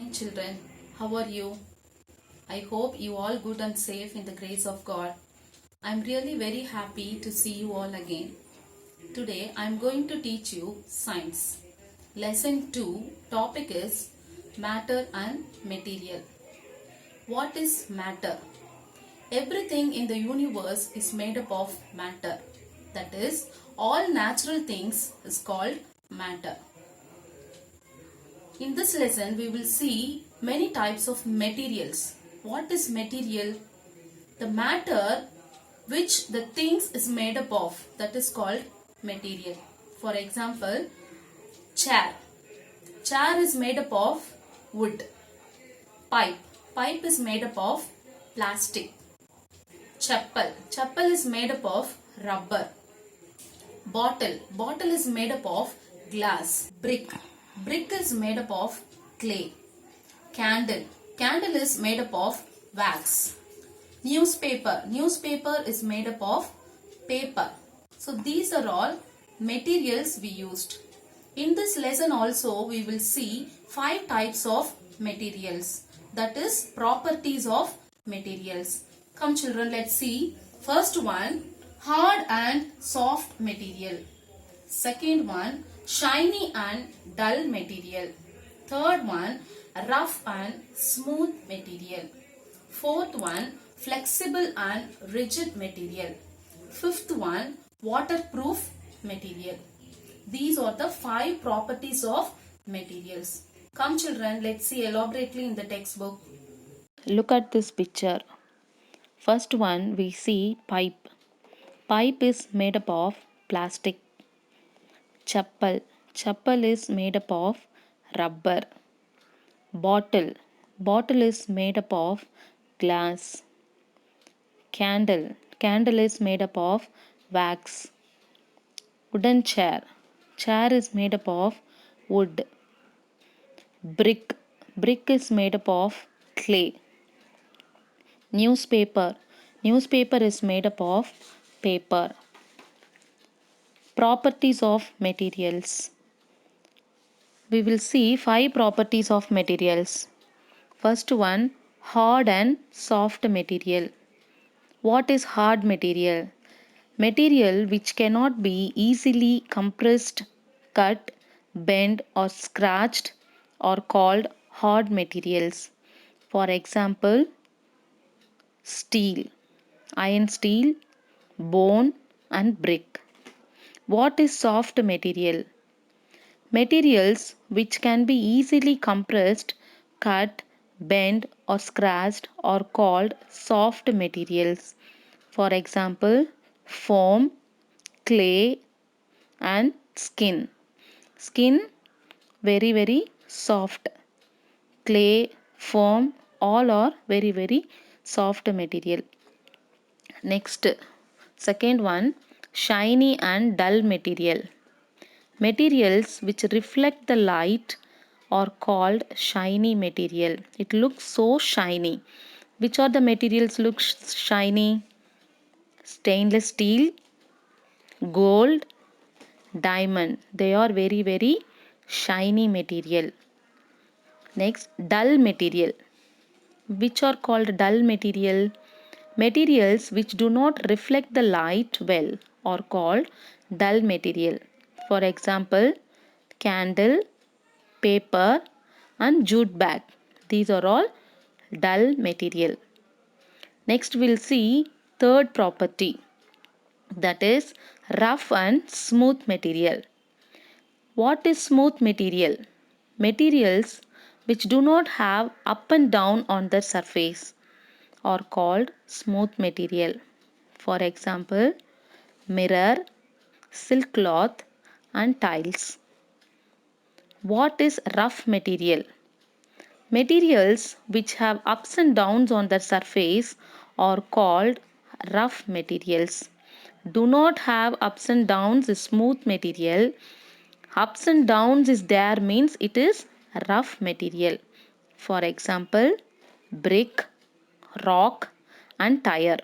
Hi children, how are you? I hope you all good and safe in the grace of God. I'm really very happy to see you all again. Today I'm going to teach you science. Lesson 2 topic is matter and material. What is matter? Everything in the universe is made up of matter. That is, all natural things is called matter. In this lesson, we will see many types of materials. What is material? The matter which the things is made up of, that is called material. For example, chair. Chair is made up of wood. Pipe. Pipe is made up of plastic. Chappal. Chappal is made up of rubber. Bottle. Bottle is made up of glass. Brick. Brick is made up of clay. Candle. Candle is made up of wax. Newspaper. Newspaper is made up of paper. So these are all materials we used. In this lesson also we will see 5 types of materials. That is properties of materials. Come children, let's see. First one, hard and soft material. Second one, shiny and dull material. Third one, rough and smooth material. Fourth one, flexible and rigid material. Fifth one, waterproof material. These are the 5 properties of materials. Come children, let's see elaborately in the textbook. Look at this picture. First one we see pipe. Pipe is made up of plastic. Chappal. Chappal is made up of rubber. Bottle. Bottle is made up of glass. Candle. Candle is made up of wax. Wooden chair. Chair is made up of wood. Brick. Brick is made up of clay. Newspaper. Newspaper is made up of paper. Properties of materials. We will see 5 properties of materials. First one, hard and soft material. What is hard material? Material which cannot be easily compressed, cut, bent or scratched are called hard materials. For example, steel, iron steel, bone and brick. What is soft material? Materials which can be easily compressed, cut, bent or scratched are called soft materials. For example, foam, clay and skin. Skin very soft. Clay, foam all are very soft material. Next, second one, shiny and dull material. Materials which reflect the light are called shiny material. It looks so shiny. Which are the materials look shiny? Stainless steel, gold, diamond. They are very shiny material. Next, dull material. Which are called dull material? Materials which do not reflect the light well are called dull material. For example, candle, paper and jute bag. These are all dull material. Next we'll see third property, that is rough and smooth material. What is smooth material? Materials which do not have up and down on the surface are called smooth material. For example, mirror, silk cloth and tiles. What is rough material? Materials which have ups and downs on their surface are called rough materials. Do not have ups and downs is smooth material. Ups and downs is there means it is rough material. For example, brick, rock and tire.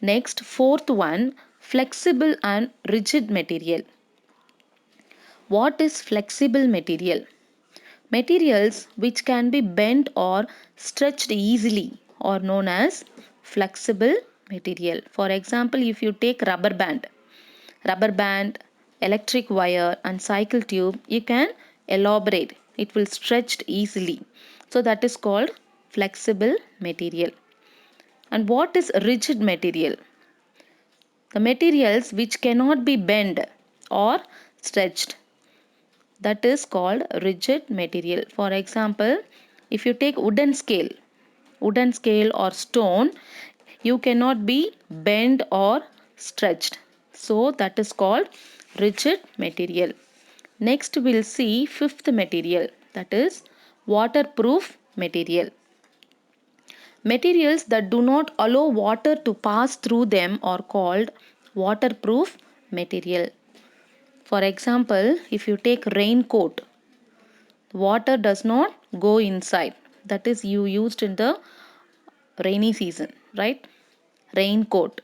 Next, fourth one, flexible and rigid material. What is flexible material? Materials which can be bent or stretched easily are known as flexible material. For example, if you take rubber band, electric wire and cycle tube, you can elaborate. It will stretch easily. So that is called flexible material. And what is rigid material? The materials which cannot be bent or stretched, that is called rigid material. For example, if you take wooden scale or stone, you cannot be bent or stretched. So that is called rigid material. Next we'll see fifth material, that is waterproof material. Materials that do not allow water to pass through them are called waterproof material. For example, if you take raincoat, water does not go inside. That is you used in the rainy season, right? Raincoat.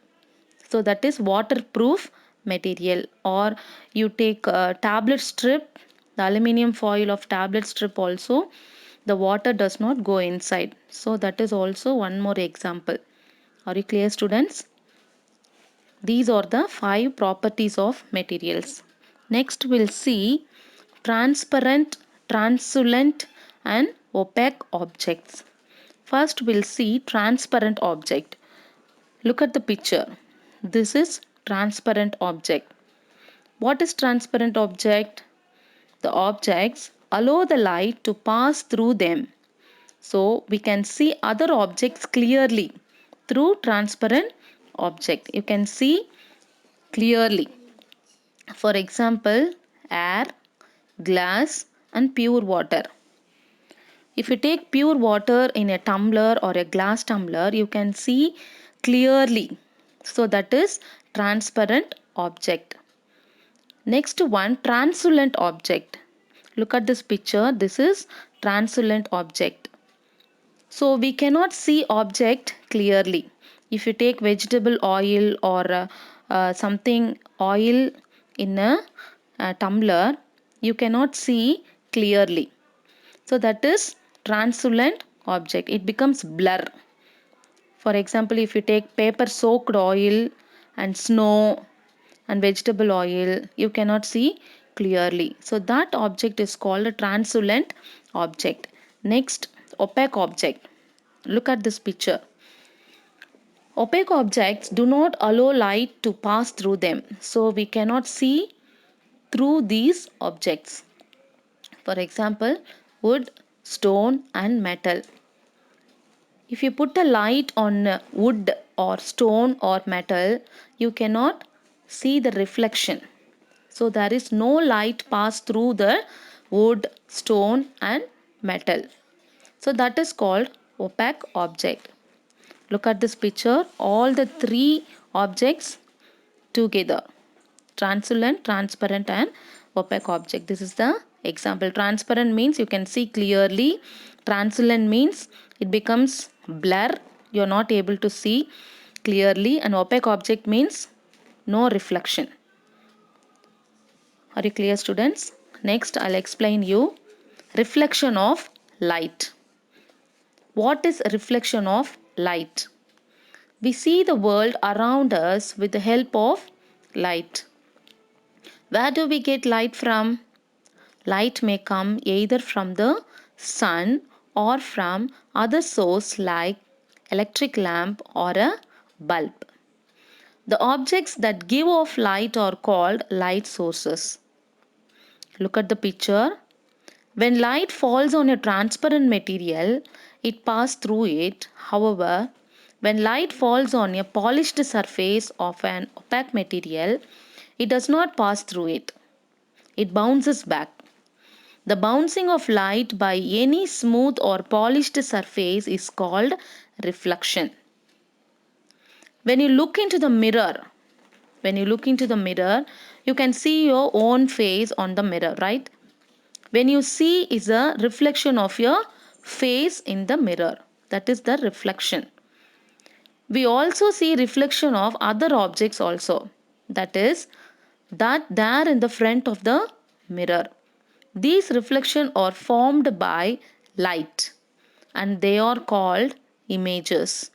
So that is waterproof material. Or you take a tablet strip, the aluminium foil of tablet strip also, the water does not go inside. So that is also one more example. Are you clear, students? These are the 5 properties of materials. Next we'll see transparent, translucent and opaque objects. First we'll see transparent object. Look at the picture. This is transparent object. What is transparent object? The objects allow the light to pass through them. So we can see other objects clearly through transparent object. You can see clearly. For example, air, glass and pure water. If you take pure water in a tumbler or a glass tumbler, you can see clearly. So that is transparent object. Next one, translucent object. Look at this picture. This is translucent object. So we cannot see object clearly. If you take vegetable oil or something oil in a tumbler, you cannot see clearly. So that is translucent object. It becomes blur. For example, if you take paper soaked oil and snow and vegetable oil, you cannot see clearly. So that object is called a translucent object. Next, opaque object. Look at this picture. Opaque objects do not allow light to pass through them. So we cannot see through these objects. For example, wood, stone and metal. If you put a light on wood or stone or metal, you cannot see the reflection. So there is no light pass through the wood, stone and metal. So that is called opaque object. Look at this picture. All the 3 objects together. Translucent, transparent and opaque object. This is the example. Transparent means you can see clearly. Translucent means it becomes blur. You are not able to see clearly. And opaque object means no reflection. Are you clear, students? Next, I'll explain you reflection of light. What is reflection of light? We see the world around us with the help of light. Where do we get light from? Light may come either from the sun or from other source like electric lamp or a bulb. The objects that give off light are called light sources. Look at the picture. When light falls on a transparent material, it passes through it. However, when light falls on a polished surface of an opaque material, it does not pass through it. It bounces back. The bouncing of light by any smooth or polished surface is called reflection. When you look into the mirror, you can see your own face on the mirror, right? When you see is a reflection of your face in the mirror. That is the reflection. We also see reflection of other objects also. That is that there in the front of the mirror. These reflections are formed by light and they are called images.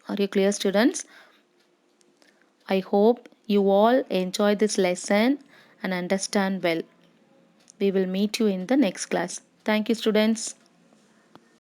Are you clear, students? I hope you all enjoy this lesson and understand well. We will meet you in the next class. Thank you, students.